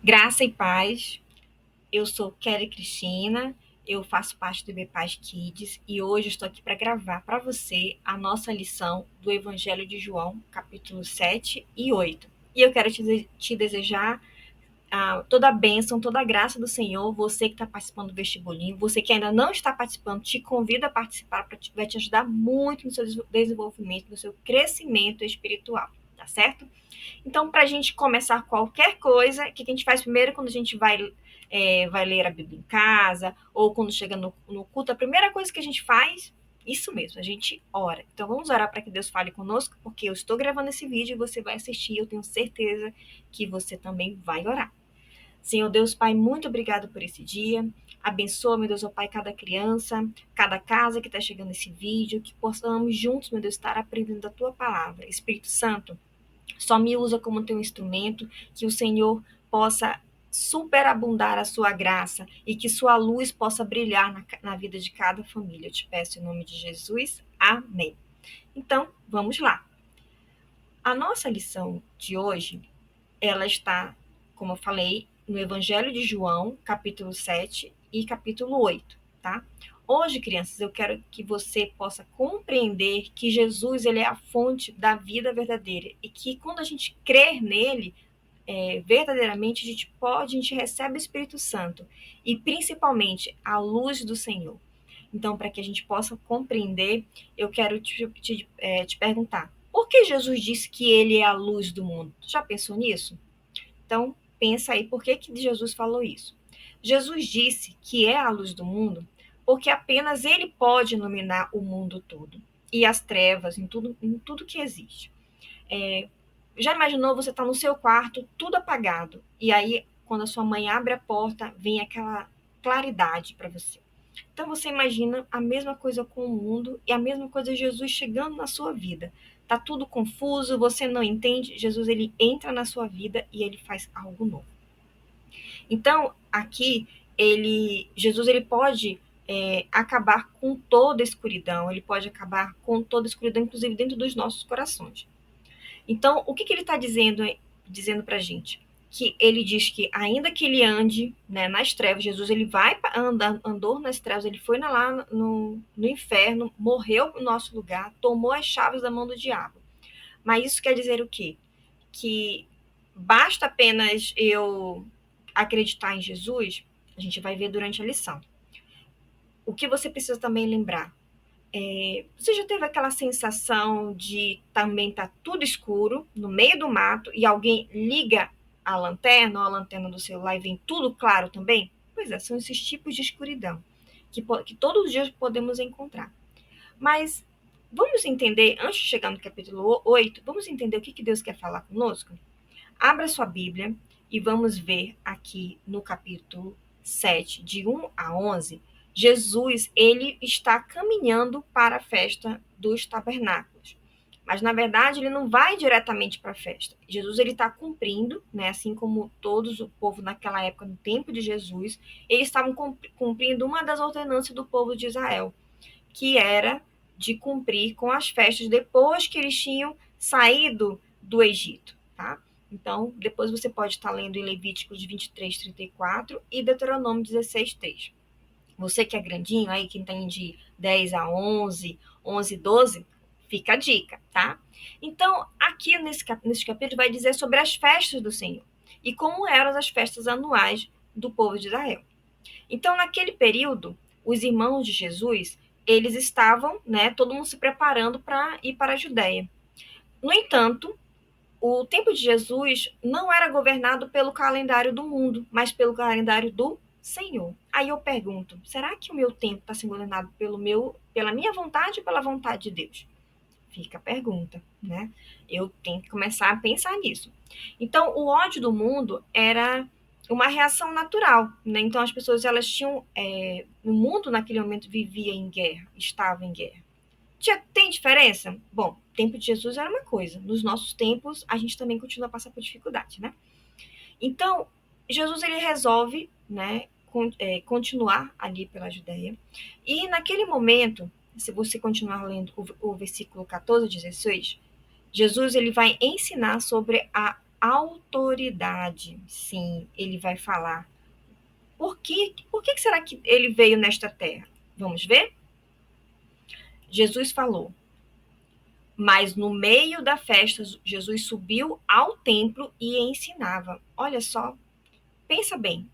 Graça e paz. Eu sou Kelly Cristina, eu faço parte do Bpaz Kids e hoje estou aqui para gravar para você a nossa lição do Evangelho de João, capítulo 7 e 8. E eu quero te desejar toda a bênção, toda a graça do Senhor. Você que está participando do vestibulinho, você que ainda não está participando, te convido a participar, vai te ajudar muito no seu desenvolvimento, no seu crescimento espiritual, tá certo? Então, para a gente começar qualquer coisa, o que a gente faz primeiro quando a gente vai ler a Bíblia em casa, ou quando chega no culto, a primeira coisa que a gente faz, isso mesmo, a gente ora. Então, vamos orar para que Deus fale conosco, porque eu estou gravando esse vídeo e você vai assistir, eu tenho certeza que você também vai orar. Senhor Deus, Pai, muito obrigado por esse dia. Abençoa, meu Deus, ó Pai, cada criança, cada casa que está chegando esse vídeo, que possamos juntos, meu Deus, estar aprendendo da Tua palavra. Espírito Santo, só me usa como teu instrumento, que o Senhor possa superabundar a sua graça e que sua luz possa brilhar na vida de cada família. Eu te peço em nome de Jesus. Amém. Então, vamos lá. A nossa lição de hoje, ela está, como eu falei, no Evangelho de João, capítulo 7 e capítulo 8, tá? Hoje, crianças, eu quero que você possa compreender que Jesus ele é a fonte da vida verdadeira e que quando a gente crer nele, verdadeiramente a gente recebe o Espírito Santo e principalmente a luz do Senhor. Então, para que a gente possa compreender, eu quero te perguntar: por que Jesus disse que ele é a luz do mundo? Tu já pensou nisso? Então, pensa aí, por que Jesus falou isso? Jesus disse que é a luz do mundo porque apenas ele pode iluminar o mundo todo e as trevas em tudo que existe. É, já imaginou você estar no seu quarto, tudo apagado, e aí, quando a sua mãe abre a porta, vem aquela claridade para você. Então você imagina a mesma coisa com o mundo e a mesma coisa Jesus chegando na sua vida. Tá tudo confuso, você não entende, Jesus ele entra na sua vida e ele faz algo novo. Então, aqui Jesus ele pode acabar com toda a escuridão, ele pode acabar com toda a escuridão, inclusive dentro dos nossos corações. Então, o que ele está dizendo para a gente? Que ele diz que ainda que ele ande, né, nas trevas, Jesus ele andou nas trevas, ele foi lá no inferno, morreu no nosso lugar, tomou as chaves da mão do diabo. Mas isso quer dizer o quê? Que basta apenas eu acreditar em Jesus, a gente vai ver durante a lição. O que você precisa também lembrar? Você já teve aquela sensação de também tá tudo escuro, no meio do mato, e alguém liga a lanterna ou a lanterna do celular e vem tudo claro também? Pois é, são esses tipos de escuridão que todos os dias podemos encontrar. Mas vamos entender, antes de chegar no capítulo 8, vamos entender o que Deus quer falar conosco? Abra sua Bíblia e vamos ver aqui no capítulo 7, de 1 a 11, Jesus, ele está caminhando para a festa dos tabernáculos. Mas, na verdade, ele não vai diretamente para a festa. Jesus, ele está cumprindo, né, assim como todos o povo naquela época, no tempo de Jesus, eles estavam cumprindo uma das ordenanças do povo de Israel, que era de cumprir com as festas depois que eles tinham saído do Egito, tá? Então, depois você pode estar lendo em Levíticos 23, 34 e Deuteronômio 16, 3. Você que é grandinho aí, que tem de 10 a 11, 11, 12, fica a dica, tá? Então, aqui nesse capítulo vai dizer sobre as festas do Senhor e como eram as festas anuais do povo de Israel. Então, naquele período, os irmãos de Jesus, eles estavam, né, todo mundo se preparando para ir para a Judéia. No entanto, o tempo de Jesus não era governado pelo calendário do mundo, mas pelo calendário do Senhor. Aí eu pergunto, será que o meu tempo está sendo governado pela minha vontade ou pela vontade de Deus? Fica a pergunta, né? Eu tenho que começar a pensar nisso. Então, o ódio do mundo era uma reação natural, né? Então, as pessoas elas tinham, o mundo naquele momento vivia em guerra, estava em guerra. Tem diferença? Bom, o tempo de Jesus era uma coisa. Nos nossos tempos, a gente também continua a passar por dificuldade, né? Então, Jesus ele resolve, né, continuar ali pela Judéia. E naquele momento, se você continuar lendo o versículo 14 a 16, Jesus ele vai ensinar sobre a autoridade autoridade. Sim, ele vai falar. Por que será que ele veio nesta terra? Vamos ver? Jesus falou: mas no meio da festa, Jesus subiu ao templo e ensinava. Olha só, pensa bem.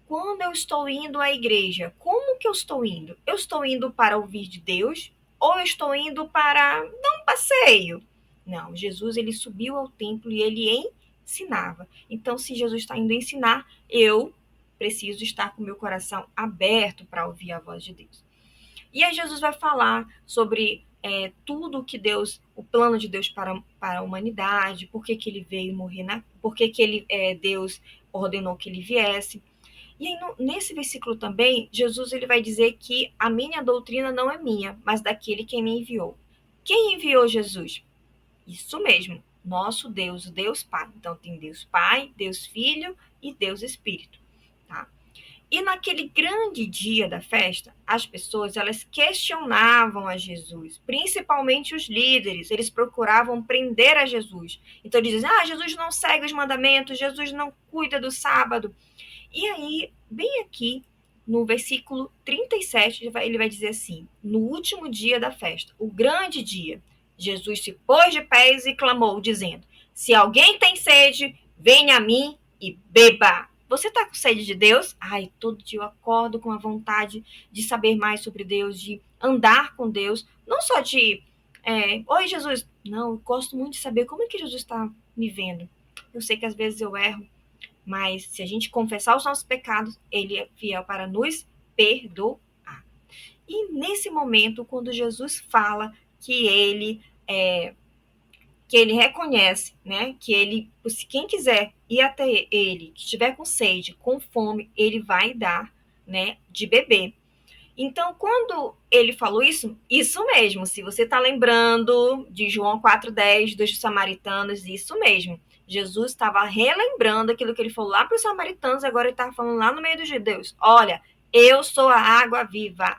Quando eu estou indo à igreja, como que eu estou indo? Eu estou indo para ouvir de Deus ou eu estou indo para dar um passeio? Não, Jesus ele subiu ao templo e ele ensinava. Então, se Jesus está indo ensinar, eu preciso estar com meu coração aberto para ouvir a voz de Deus. E aí Jesus vai falar sobre tudo que Deus, o plano de Deus para a humanidade, por que ele veio morrer, por que Deus ordenou que ele viesse. E aí, nesse versículo também, Jesus ele vai dizer que a minha doutrina não é minha, mas daquele que me enviou. Quem enviou Jesus? Isso mesmo, nosso Deus, o Deus Pai. Então tem Deus Pai, Deus Filho e Deus Espírito. Tá? E naquele grande dia da festa, as pessoas elas questionavam a Jesus, principalmente os líderes. Eles procuravam prender a Jesus. Então eles diziam: Jesus não segue os mandamentos, Jesus não cuida do sábado. E aí, bem aqui, no versículo 37, ele vai dizer assim: no último dia da festa, o grande dia, Jesus se pôs de pés e clamou, dizendo: se alguém tem sede, venha a mim e beba. Você está com sede de Deus? Ai, todo dia eu acordo com a vontade de saber mais sobre Deus, de andar com Deus, não só de oi, Jesus. Não, eu gosto muito de saber como é que Jesus está me vendo. Eu sei que às vezes eu erro, mas se a gente confessar os nossos pecados, ele é fiel para nos perdoar. E nesse momento, quando Jesus fala que ele reconhece, né, que ele, se quem quiser ir até ele, que estiver com sede, com fome, ele vai dar, né, de beber. Então, quando ele falou isso mesmo, se você está lembrando de João 4,10 dos samaritanos, isso mesmo. Jesus estava relembrando aquilo que ele falou lá para os samaritanos, agora ele estava falando lá no meio dos judeus. Olha, eu sou a água viva.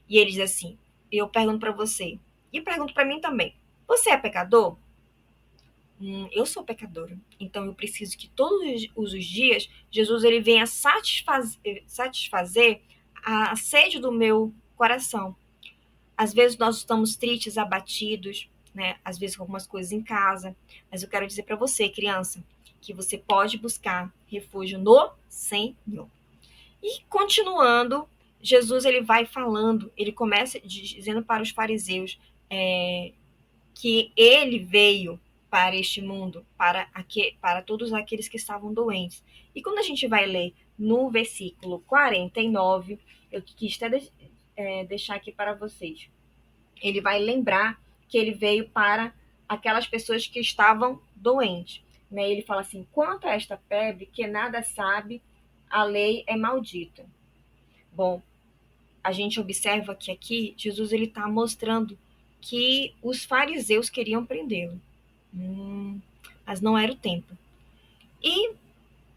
E ele diz assim, eu pergunto para você, e pergunto para mim também, você é pecador? Eu sou pecadora, então eu preciso que todos os dias Jesus ele venha satisfazer a sede do meu coração. Às vezes nós estamos tristes, abatidos, né? Às vezes com algumas coisas em casa, mas eu quero dizer para você, criança, que você pode buscar refúgio no Senhor. E continuando, Jesus ele vai falando, ele começa dizendo para os fariseus que ele veio para este mundo, para todos aqueles que estavam doentes. E quando a gente vai ler no versículo 49, eu quis até deixar aqui para vocês. Ele vai lembrar que ele veio para aquelas pessoas que estavam doentes. Né? Ele fala assim, quanto a esta febre que nada sabe, a lei é maldita. Bom, a gente observa que aqui Jesus ele está mostrando que os fariseus queriam prendê-lo. Mas não era o tempo. E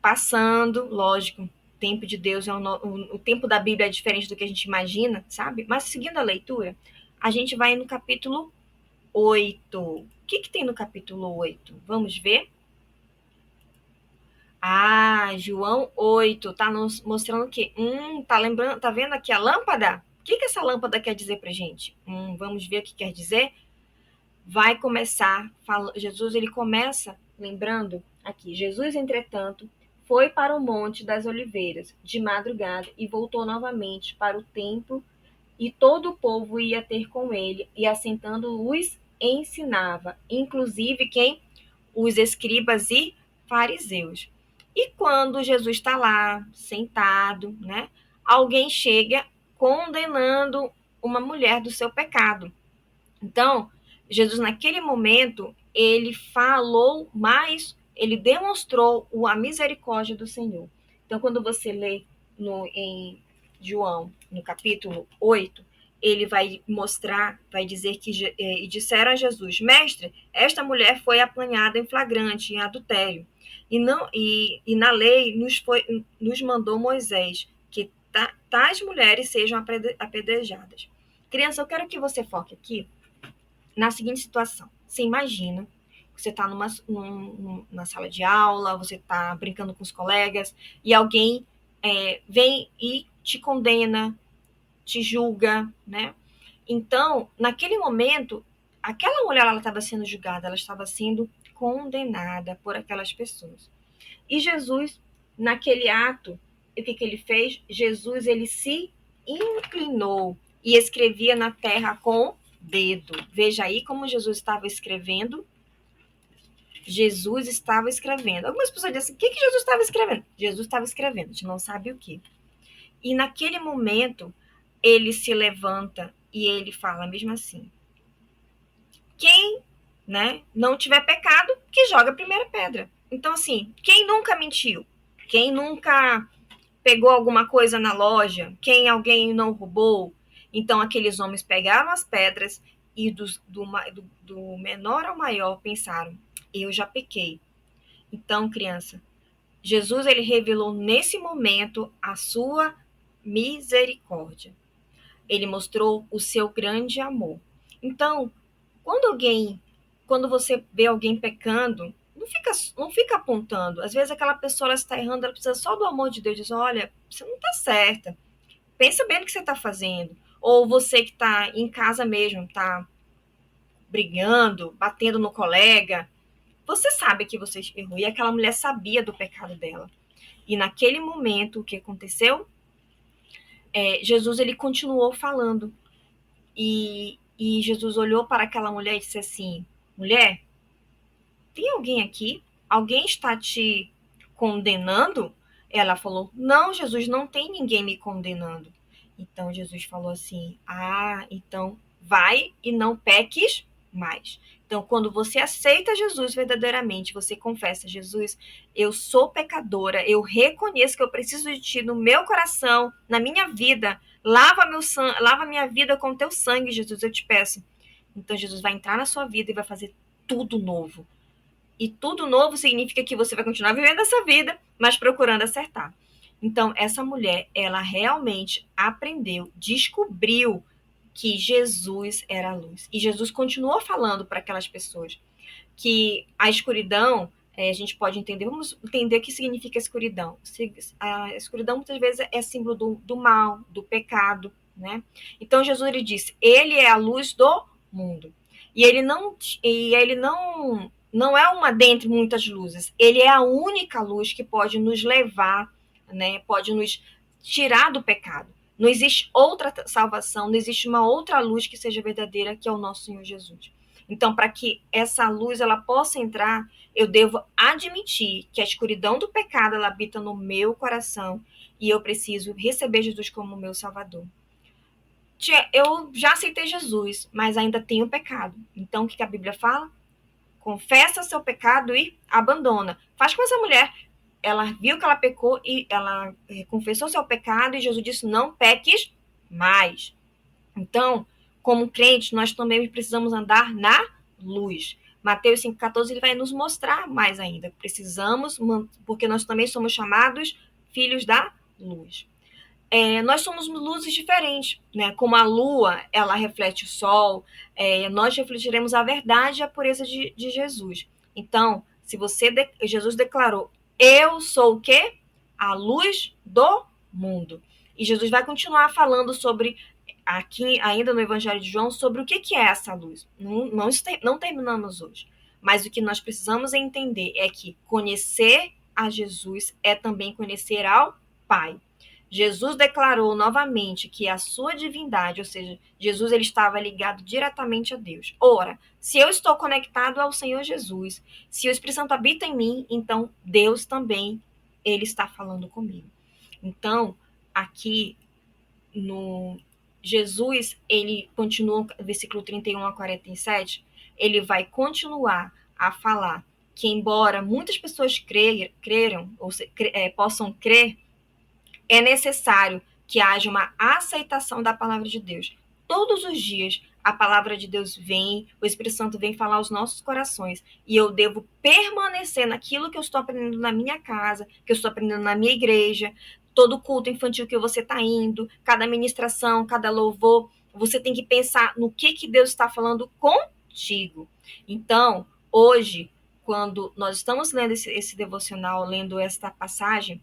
passando, lógico, o tempo de Deus o tempo da Bíblia é diferente do que a gente imagina, sabe? Mas seguindo a leitura, a gente vai no capítulo 8. O que tem no capítulo 8? Vamos ver? João 8 tá nos mostrando o quê? Tá vendo aqui a lâmpada? O que essa lâmpada quer dizer pra gente? Vamos ver o que quer dizer? Vai começar, Jesus ele começa lembrando aqui, Jesus, entretanto, foi para o Monte das Oliveiras de madrugada e voltou novamente para o templo e todo o povo ia ter com ele e assentando os ensinava, inclusive quem? Os escribas e fariseus. E quando Jesus está lá, sentado, né, alguém chega condenando uma mulher do seu pecado. Então, Jesus, naquele momento, ele falou mais, ele demonstrou a misericórdia do Senhor. Então, quando você lê em João, no capítulo 8, ele vai mostrar, vai dizer que e disseram a Jesus, mestre, esta mulher foi apanhada em flagrante, em adultério. E na lei nos mandou Moisés que tais mulheres sejam apedrejadas. Criança, eu quero que você foque aqui na seguinte situação. Você imagina Você está na sala de aula, você está brincando com os colegas, e alguém vem e te condena, te julga, né? Então, naquele momento, aquela mulher ela estava sendo julgada, ela estava sendo condenada por aquelas pessoas. E Jesus, naquele ato, o que ele fez? Jesus ele se inclinou e escrevia na terra com dedo. Veja aí como Jesus estava escrevendo. Jesus estava escrevendo. Algumas pessoas dizem assim, o que Jesus estava escrevendo? Jesus estava escrevendo, a gente não sabe o que. E naquele momento, ele se levanta e ele fala mesmo assim, quem, né, não tiver pecado, que joga a primeira pedra. Então, assim, quem nunca mentiu? Quem nunca pegou alguma coisa na loja? Quem alguém não roubou? Então, aqueles homens pegaram as pedras e do menor ao maior pensaram, eu já pequei. Então, criança, Jesus ele revelou nesse momento a sua misericórdia. Ele mostrou o seu grande amor. Então, quando você vê alguém pecando, não fica apontando. Às vezes aquela pessoa ela está errando, ela precisa só do amor de Deus. Diz, olha, você não está certa. Pensa bem no que você está fazendo. Ou você que está em casa mesmo, está brigando, batendo no colega. Você sabe que você errou. E aquela mulher sabia do pecado dela. E naquele momento, o que aconteceu? Jesus ele continuou falando. E Jesus olhou para aquela mulher e disse assim, mulher, tem alguém aqui? Alguém está te condenando? Ela falou, não, Jesus, não tem ninguém me condenando. Então Jesus falou assim, então vai e não peques mais. Então, quando você aceita Jesus verdadeiramente, você confessa, Jesus, eu sou pecadora, eu reconheço que eu preciso de ti no meu coração, na minha vida, lava minha vida com teu sangue, Jesus, eu te peço. Então Jesus vai entrar na sua vida e vai fazer tudo novo. E tudo novo significa que você vai continuar vivendo essa vida, mas procurando acertar. Então, essa mulher, ela realmente aprendeu, descobriu que Jesus era a luz. E Jesus continuou falando para aquelas pessoas que a escuridão, a gente pode entender, vamos entender o que significa escuridão. A escuridão muitas vezes é símbolo do mal, do pecado, né? Então Jesus ele disse, ele é a luz do mundo. E ele não é uma dentre muitas luzes. Ele é a única luz que pode nos levar, né? Pode nos tirar do pecado. Não existe outra salvação, não existe uma outra luz que seja verdadeira, que é o nosso Senhor Jesus. Então, para que essa luz ela possa entrar, eu devo admitir que a escuridão do pecado ela habita no meu coração e eu preciso receber Jesus como meu Salvador. Eu já aceitei Jesus, mas ainda tenho pecado. Então, o que a Bíblia fala? Confessa seu pecado e abandona. Faz com essa mulher. Ela viu que ela pecou e ela confessou seu pecado e Jesus disse, não peques mais. Então, como crente, nós também precisamos andar na luz. Mateus 5,14 ele vai nos mostrar mais ainda. Precisamos, porque nós também somos chamados filhos da luz. Nós somos luzes diferentes, né? Como a lua, ela reflete o sol, nós refletiremos a verdade e a pureza de Jesus. Então, se Jesus declarou, eu sou o quê? A luz do mundo. E Jesus vai continuar falando sobre, aqui ainda no Evangelho de João, sobre o que é essa luz. Não terminamos hoje. Mas o que nós precisamos entender é que conhecer a Jesus é também conhecer ao Pai. Jesus declarou novamente que a sua divindade, ou seja, Jesus ele estava ligado diretamente a Deus. Ora, se eu estou conectado ao Senhor Jesus, se o Espírito Santo habita em mim, então Deus também ele está falando comigo. Então, aqui no Jesus, ele continua, versículo 31 a 47, ele vai continuar a falar que embora muitas pessoas possam crer, é necessário que haja uma aceitação da palavra de Deus. Todos os dias a palavra de Deus vem, o Espírito Santo vem falar aos nossos corações e eu devo permanecer naquilo que eu estou aprendendo na minha casa, que eu estou aprendendo na minha igreja, todo culto infantil que você está indo, cada ministração, cada louvor, você tem que pensar no que Deus está falando contigo. Então, Hoje, quando nós estamos lendo esse devocional, lendo esta passagem,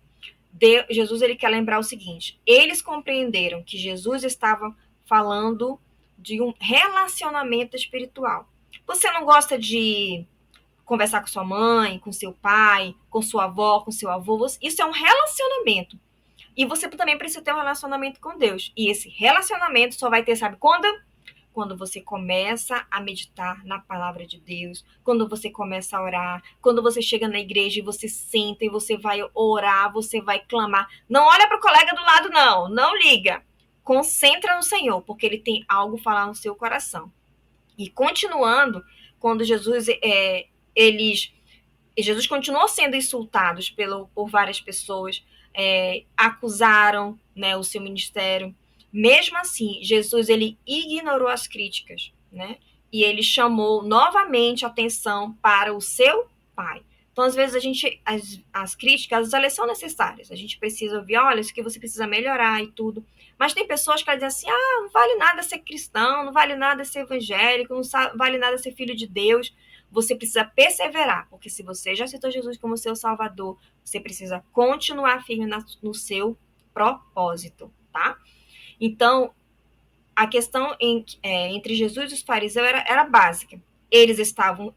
Jesus ele quer lembrar o seguinte: eles compreenderam que Jesus estava falando de um relacionamento espiritual. Você não gosta de conversar com sua mãe, com seu pai, com sua avó, com seu avô? Isso é um relacionamento. E você também precisa ter um relacionamento com Deus. E esse relacionamento só vai ter, sabe quando? Quando você começa a meditar na palavra de Deus, quando você começa a orar, quando você chega na igreja e você senta e você vai orar, você vai clamar. Não olha para o colega do lado, não. Não liga. Concentra no Senhor, porque Ele tem algo a falar no seu coração. E continuando, quando Jesus continuou sendo insultado por várias pessoas, acusaram, né, o seu ministério. Mesmo assim, Jesus ele ignorou as críticas, né? E ele chamou novamente a atenção para o seu Pai. Então, às vezes, as críticas, elas são necessárias. A gente precisa ouvir, olha, isso que você precisa melhorar e tudo. Mas tem pessoas que dizem assim, não vale nada ser cristão, não vale nada ser evangélico, não vale nada ser filho de Deus. Você precisa perseverar, porque se você já aceitou Jesus como seu Salvador, você precisa continuar firme no seu propósito, tá? Então, a questão entre Jesus e os fariseus era básica. Eles estavam,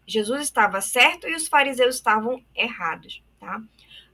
Jesus estava certo e os fariseus estavam errados, tá?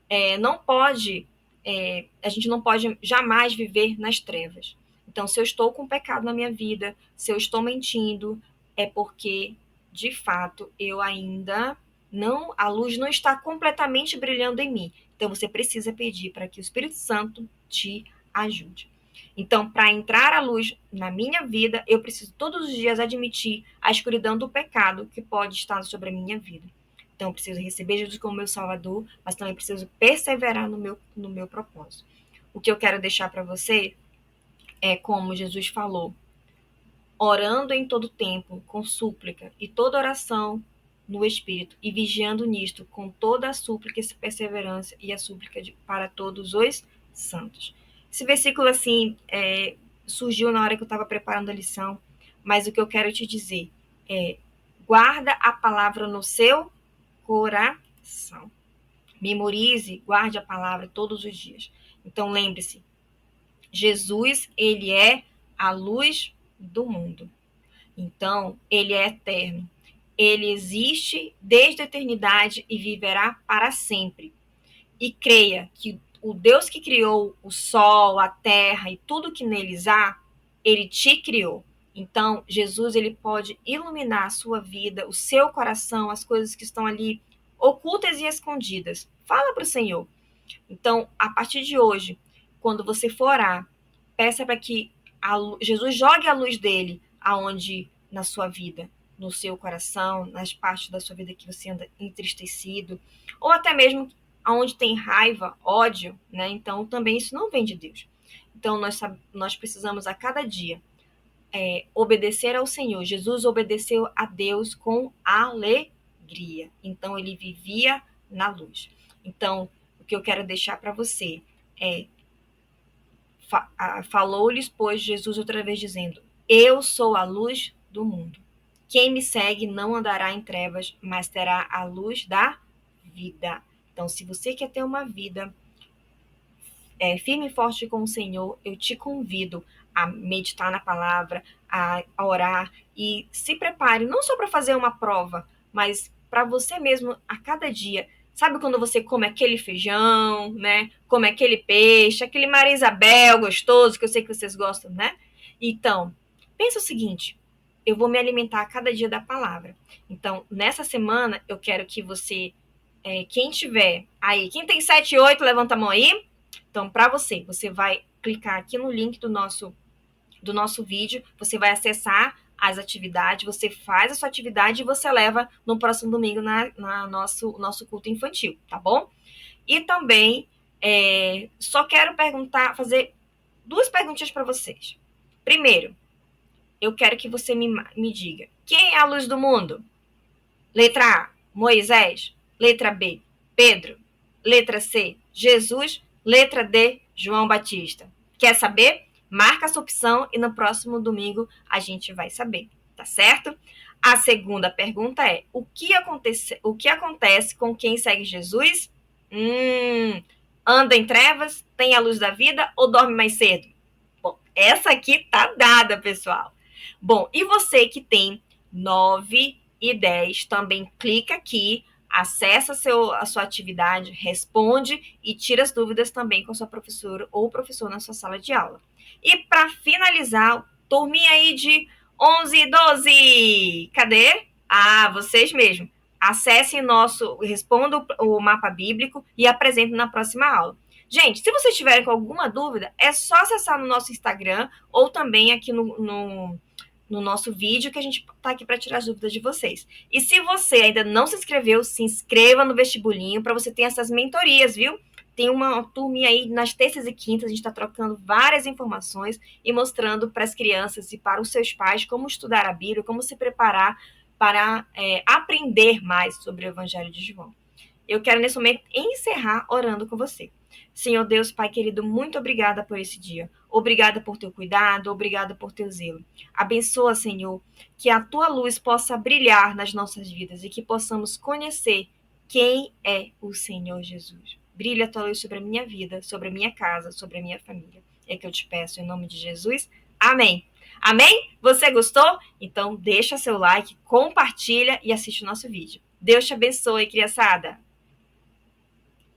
A gente não pode jamais viver nas trevas. Então, se eu estou com pecado na minha vida, se eu estou mentindo, é porque, de fato, eu ainda não, a luz não está completamente brilhando em mim. Então, você precisa pedir para que o Espírito Santo te ajude. Então, para entrar a luz na minha vida, eu preciso todos os dias admitir a escuridão do pecado que pode estar sobre a minha vida. Então, eu preciso receber Jesus como meu Salvador, mas também preciso perseverar no meu propósito. O que eu quero deixar para você é como Jesus falou, orando em todo tempo, com súplica e toda oração no Espírito, e vigiando nisto com toda a súplica e perseverança e a súplica para todos os santos. Esse versículo, assim, surgiu na hora que eu estava preparando a lição, mas o que eu quero te dizer é, guarda a palavra no seu coração. Memorize, guarde a palavra todos os dias. Então, lembre-se, Jesus, ele é a luz do mundo. Então, ele é eterno. Ele existe desde a eternidade e viverá para sempre. E creia que o Deus que criou o sol, a terra e tudo que neles há, ele te criou. Então, Jesus ele pode iluminar a sua vida, o seu coração, as coisas que estão ali ocultas e escondidas. Fala para o Senhor. Então, a partir de hoje, quando você for orar, peça para que Jesus jogue a luz dele aonde na sua vida, no seu coração, nas partes da sua vida que você anda entristecido, ou até mesmo aonde tem raiva, ódio, né? Então, também isso não vem de Deus. Então, nós precisamos a cada dia obedecer ao Senhor. Jesus obedeceu a Deus com alegria. Então, ele vivia na luz. Então, o que eu quero deixar para você é falou-lhes, pois, Jesus outra vez dizendo, eu sou a luz do mundo. Quem me segue não andará em trevas, mas terá a luz da vida. Então, se você quer ter uma vida firme e forte com o Senhor, eu te convido a meditar na palavra, a orar e se prepare, não só para fazer uma prova, mas para você mesmo a cada dia. Sabe quando você come aquele feijão, né? Come aquele peixe, aquele Maria Isabel gostoso, que eu sei que vocês gostam, né? Então, pensa o seguinte, eu vou me alimentar a cada dia da palavra. Então, nessa semana, eu quero que você, quem tiver aí, quem tem 7 e 8, levanta a mão aí. Então, para você vai clicar aqui no link do nosso vídeo, você vai acessar as atividades, você faz a sua atividade e você leva no próximo domingo na nosso culto infantil, tá bom? E também, só quero fazer 2 perguntinhas para vocês. Primeiro, eu quero que você me diga, quem é a luz do mundo? Letra A, Moisés. Letra B, Pedro. Letra C, Jesus. Letra D, João Batista. Quer saber? Marca essa opção e no próximo domingo a gente vai saber, tá certo? A segunda pergunta é: o que acontece com quem segue Jesus? Anda em trevas, tem a luz da vida ou dorme mais cedo? Bom, essa aqui tá dada, pessoal. Bom, e você que tem 9 e 10, também clica aqui, acessa a sua atividade, responde e tira as dúvidas também com a sua professora ou professor na sua sala de aula. E para finalizar, turminha aí de 11 e 12, cadê? Ah, vocês mesmos. Acessem respondam o mapa bíblico e apresentem na próxima aula. Gente, se vocês tiverem com alguma dúvida, é só acessar no nosso Instagram ou também aqui no nosso vídeo que a gente está aqui para tirar as dúvidas de vocês. E se você ainda não se inscreveu, se inscreva no vestibulinho para você ter essas mentorias, viu? Tem uma turminha aí nas terças e quintas, a gente está trocando várias informações e mostrando para as crianças e para os seus pais como estudar a Bíblia, como se preparar para aprender mais sobre o Evangelho de João. Eu quero, nesse momento, encerrar orando com você. Senhor Deus, Pai querido, muito obrigada por esse dia. Obrigada por teu cuidado, obrigada por teu zelo. Abençoa, Senhor, que a tua luz possa brilhar nas nossas vidas e que possamos conhecer quem é o Senhor Jesus. Brilha a tua luz sobre a minha vida, sobre a minha casa, sobre a minha família. É que eu te peço em nome de Jesus. Amém. Amém? Você gostou? Então deixa seu like, compartilha e assiste o nosso vídeo. Deus te abençoe, criançada!